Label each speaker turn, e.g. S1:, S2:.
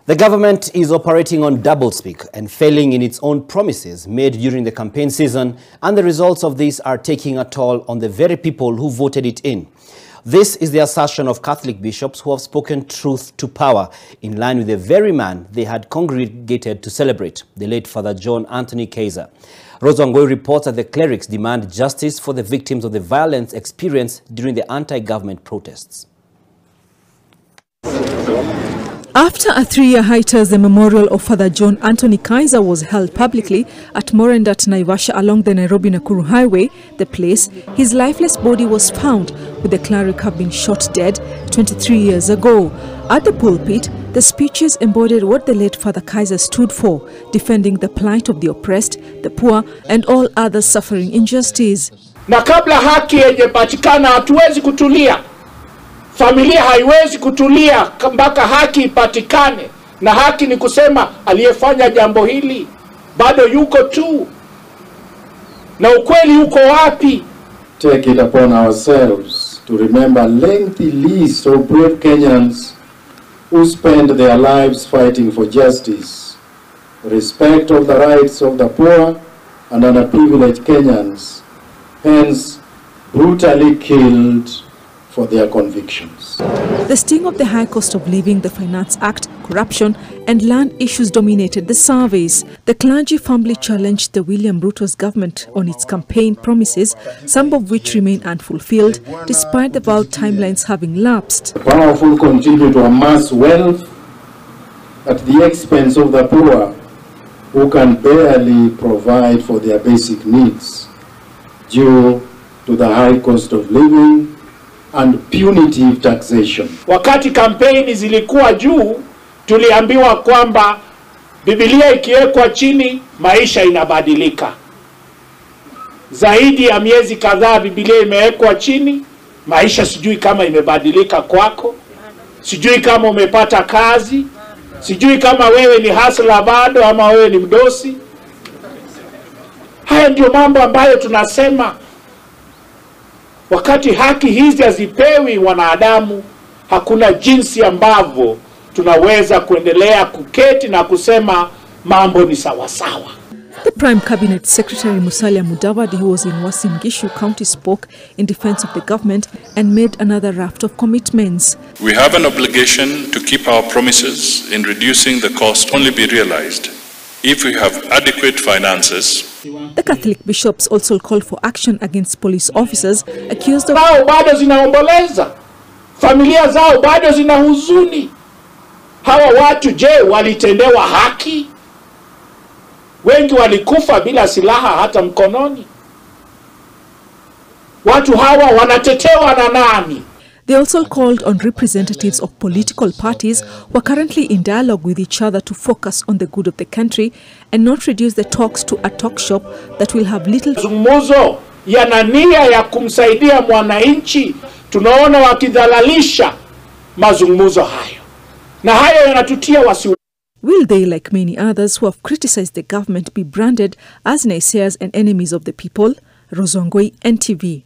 S1: The government is operating on doublespeak and failing in its own promises made during the campaign season, and the results of this are taking a toll on the very people who voted it in. This is the assertion of Catholic bishops who have spoken truth to power, in line with the very man they had congregated to celebrate, the late Father John Anthony Kaiser. Rosangoi reports that the clerics demand justice for the victims of the violence experienced during the anti-government protests.
S2: After a 3-year hiatus, the memorial of Father John Anthony Kaiser was held publicly at Morendat, Naivasha along the Nairobi-Nakuru highway, the place his lifeless body was found, with the cleric having been shot dead 23 years ago. At the pulpit, the speeches embodied what the late Father Kaiser stood for, defending the plight of the oppressed, the poor and all others suffering injustice.
S3: Na kabla haki haijapatikana hatuwezi kutulia. Familia haiwezi kutulia mpaka haki ipatikane, na haki ni kusema aliyefanya jambo hili bado yuko tu, na ukweli uko wapi?
S4: Take it upon ourselves to remember a lengthy list of brave Kenyans who spent their lives fighting for justice, respect of the rights of the poor and underprivileged Kenyans, hence brutally killed for their convictions.
S2: The sting of the high cost of living, the Finance Act, corruption and land issues dominated the surveys. The clergy firmly challenged the William Ruto's government on its campaign promises, some of which remain unfulfilled despite the vowed timelines having lapsed.
S4: The powerful continue to amass wealth at the expense of the poor, who can barely provide for their basic needs due to the high cost of living and punitive taxation.
S3: Wakati kampeni zilikuwa juu, tuliambiwa kwamba Biblia ikiwekwa chini maisha inabadilika. Zaidi ya miezi kadhaa Biblia imewekwa chini, maisha sijui kama imebadilika kwako, sijui kama umepata kazi, sijui kama wewe ni hustler bado ama wewe ni mdosi. Haya ndio mambo ambayo tunasema. Wakati haki hizi hazipewi wanadamu, hakuna jinsi ambavyo tunaweza kuendelea kuketi na kusema mambo ni sawa sawa.
S2: The Prime Cabinet Secretary Musalia Mudavadi, who was in Uasin Gishu County, spoke in defense of the government and made another raft of commitments.
S5: We have an obligation to keep our promises in reducing the cost only be realized if we have adequate finances.
S2: The Catholic bishops also called for action against police officers accused of...
S3: Wao bado zinaomboleza, familia zao bado zina huzuni. Hawa watu je, walitendewa haki? Wengi walikufa bila silaha hata mkononi. Watu hawa wanatetewa na nani?
S2: They also called on representatives of political parties who are currently in dialogue with each other to focus on the good of the country and not reduce the talks to a talk shop that will have little...
S3: Mazungumzo yana nia ya kumsaidia mwananchi, tunaona wakidhalalisha mazungumzo hayo. Na hayo yanatutia wasiwasi.
S2: Will they, like many others who have criticized the government, be branded as naysayers and enemies of the people? Rosangoi, NTV.